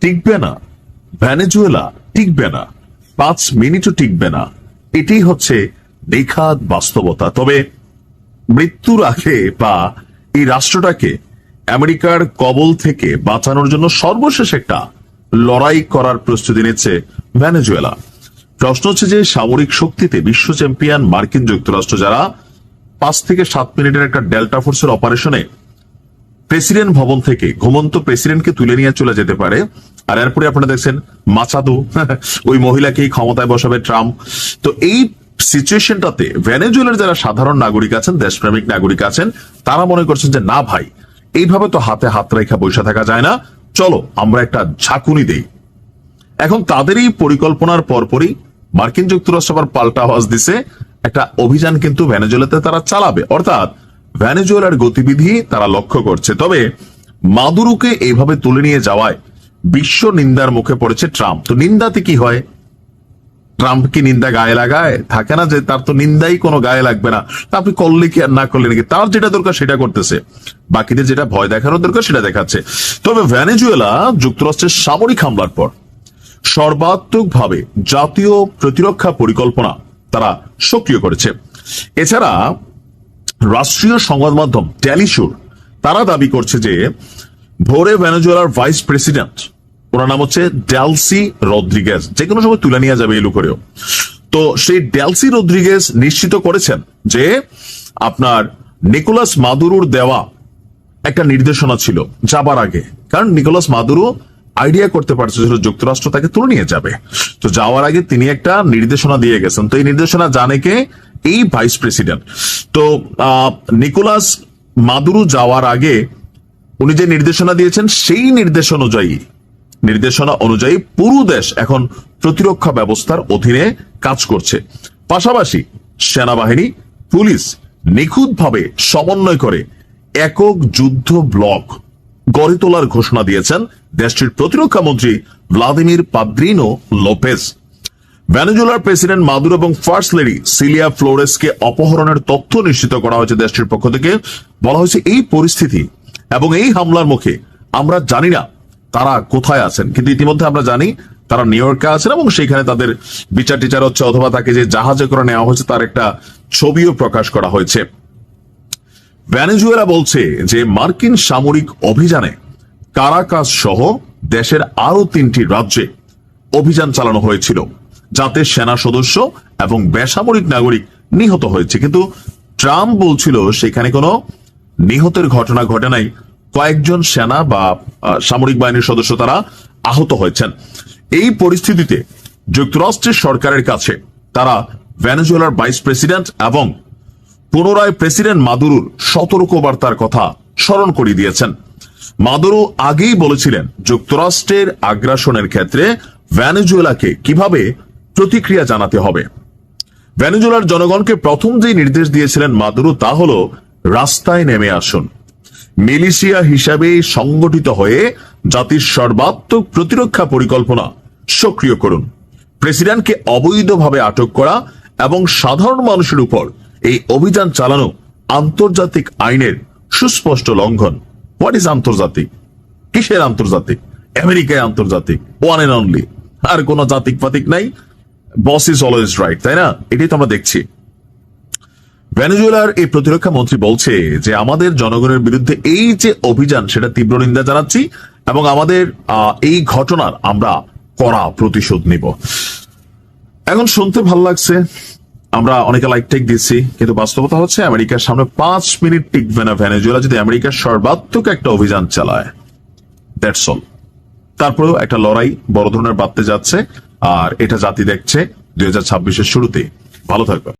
টিকবে না, ভেনেজুয়েলা টিকবে না, 5 মিনিটও টিকবে না। এটাই হচ্ছে নিখাদ বাস্তবতা। তবে মৃত্যুর আগে বা এই রাষ্ট্রটাকে আমেরিকার কবল থেকে বাঁচানোর জন্য সর্বশেষ একটা লড়াই করার প্রস্তুতি নিচ্ছে ভেনেজুয়েলা। প্রশ্ন হচ্ছে যে সামরিক শক্তিতে বিশ্ব চ্যাম্পিয়ন মার্কিন যুক্তরাষ্ট্র, যারা 5 থেকে 7 মিনিটের একটা ডেল্টা ফোর্সের অপারেশনে প্রেসিডেন্ট ভবন থেকে ঘুমন্ত প্রেসিডেন্টকে তুলে নিয়ে চলে যেতে পারে, আর এরপরে আপনারা দেখছেন মাচাদো ওই মহিলাকেই ক্ষমতায় বসাবে ট্রাম্প। তো এই সিচুয়েশনটাতে ভেনেজুয়েলার যারা সাধারণ নাগরিক আছেন, দেশপ্রেমিক নাগরিক আছেন, তারা মনে করছেন যে না ভাই, এইভাবে তো হাতে হাত রেখা বসে থাকা যায় না, চলো আমরা একটা ঝাঁকুনি দেই। এখন তাদের এই পরিকল্পনার পরপরই মার্কিন যুক্তরাষ্ট্র আবার পাল্টা আওয়াজ দিছে, একটা অভিযান কিন্তু ভেনেজুয়েলাতে তারা চালাবে, অর্থাৎ ভেনেজুয়েলার গতিবিধি তারা লক্ষ্য করছে। তবে মাদুরোকে এইভাবে তুলে নিয়ে যাওয়ায় বিশ্ব নিন্দার মুখে পড়েছে ট্রাম্প। তো নিন্দাতে কি হয়? ট্রাম্প কি নিন্দা গায়ে লাগায়? থাকে না যে তার তো নিন্দাই কোনো গায়ে লাগবে না, আপনি করলে কি আর না করলে নাকি, তার যেটা দরকার সেটা করতেছে, বাকিদের যেটা ভয় দেখানোর দরকার সেটা দেখাচ্ছে। তবে ভেনেজুয়েলা যুক্তরাষ্ট্রের সামরিক হামলার পর সর্বাত্মকভাবে জাতীয় প্রতিরক্ষা পরিকল্পনা তারা সক্রিয় করেছে। এছাড়া রাষ্ট্রীয় সংবাদ মাধ্যম টেলিসুর তারা দাবি করছে যে ভোরে ভেনেজুয়েলার ভাইস প্রেসিডেন্ট, ওনার নাম হচ্ছে ডেলসি রদ্রিগেজ, যে কোনো সময় তুলে নিয়ে যাবে এলু করেও। তো সেই ডেলসি রদ্রিগেজ নিশ্চিত করেছেন যে আপনার নিকোলাস মাদুরোর দেওয়া একটা নির্দেশনা ছিল যাবার আগে, কারণ নিকোলাস মাদুরো আইডিয়া করতে পারছে যুক্তরাষ্ট্র তাকে তুলে নিয়ে যাবে, তো যাওয়ার আগে তিনি একটা নির্দেশনা দিয়ে গেছেন। তো এই নির্দেশনা জানে কে? এই ভাইস প্রেসিডেন্ট। তো নিকোলাস মাদুরো যাওয়ার আগে উনি যে নির্দেশনা দিয়েছেন, সেই নির্দেশনা অনুযায়ী পুরো দেশ এখন প্রতিরক্ষা ব্যবস্থার অধীনে কাজ করছে। পাশাপাশি সেনাবাহিনী, পুলিশ নিখুঁতভাবে সমন্বয় করে একক যুদ্ধ ব্লক গড়ে তোলার ঘোষণা দিয়েছেন দেশটির প্রতিরক্ষা মন্ত্রী ভ্লাদিমির পাদ্রিনো লোপেজ। ভেনেজুয়েলার প্রেসিডেন্ট মাদুরো এবং ফার্স্ট লেডি সিলিয়া ফ্লোরেসকে অপহরণের তথ্য নিশ্চিত করা হয়েছে দেশটির পক্ষ থেকে। বলা হয়েছে এই পরিস্থিতি এবং এই হামলার মুখে আমরা জানি না তারা কোথায় আছেন, কিন্তু ইতিমধ্যে আমরা জানি তারা নিউ ইয়র্কে আছেন এবং সেখানে তাদের বিচার টিচার হচ্ছে, অথবা তাকে যে জাহাজে করে নেওয়া হয়েছে তার একটা ছবিও প্রকাশ করা হয়েছে। ভেনেজুয়েলা বলছে যে মার্কিন সামরিক অভিযানে কারাকাস সহ দেশের আরো 3টি রাজ্যে অভিযান চালানো হয়েছিল, যাতে সেনা সদস্য এবং বেসামরিক নাগরিক নিহত হয়েছে। কিন্তু ট্রাম্প বলছিল সেখানে কোনো নিহতের ঘটনা ঘটে নাই, কয়েকজন সেনা বা সামরিক বাহিনীর সদস্য তারা আহত হয়েছেন। এই পরিস্থিতিতে যুক্তরাষ্ট্রের সরকারের কাছে তারা ভেনেজুয়েলার ভাইস প্রেসিডেন্ট এবং পুনরায় প্রেসিডেন্ট মাদুরোর সতর্কবার্তার কথা স্মরণ করিয়ে দিয়েছেন। মাদুরো আগেই বলেছিলেন যুক্তরাষ্ট্রের আগ্রাসনের ক্ষেত্রে ভেনেজুয়েলাকে কিভাবে প্রতিক্রিয়া জানাতে হবে। ভেনেজুয়েলার জনগণকে প্রথম যে নির্দেশ দিয়েছিলেন মাদুরো, তা হলো রাস্তায় নেমে আসুন, মিলিশিয়া হিসাবে সংগঠিত হয়ে জাতির সর্বাত্মক প্রতিরক্ষা পরিকল্পনা সক্রিয় করুন। প্রেসিডেন্টকে অবৈধভাবে আটক করা এবং সাধারণ মানুষের উপর এই অভিযান চালানো আন্তর্জাতিক আইনের সুস্পষ্ট লঙ্ঘন। হোয়াট ইজ আন্তর্জাতিক? কিসের আন্তর্জাতিক? আমেরিকায় আন্তর্জাতিক, ওয়ান এন্ড অনলি, আর কোন জাতিক পাতিক নাই। বস ইজ অলওয়েজ রাইট, তাই না? এটাই তো আমরা দেখছি। ভেনেজুয়েলার এই প্রতিরক্ষা মন্ত্রী বলছে যে আমাদের জনগণের বিরুদ্ধে এই যে অভিযান, সেটা তীব্র নিন্দা জানাচ্ছি এবং আমাদের এই ঘটনার আমরা কড়া প্রতিশোধ নিব। এখন শুনতে ভালো লাগছে, আমরা অনেকে লাইক টেক দিচ্ছি, কিন্তু বাস্তবতা হচ্ছে আমেরিকার সামনে 5 মিনিট টিকবে না ভেনেজুয়েলা যদি আমেরিকার সর্বাত্মক একটা অভিযান চালায়। That's all. তারপরেও একটা লড়াই বড় ধরনের বাড়তে যাচ্ছে, আর এটা জাতি দেখছে 2026-এর শুরুতেই। ভালো থাকবে।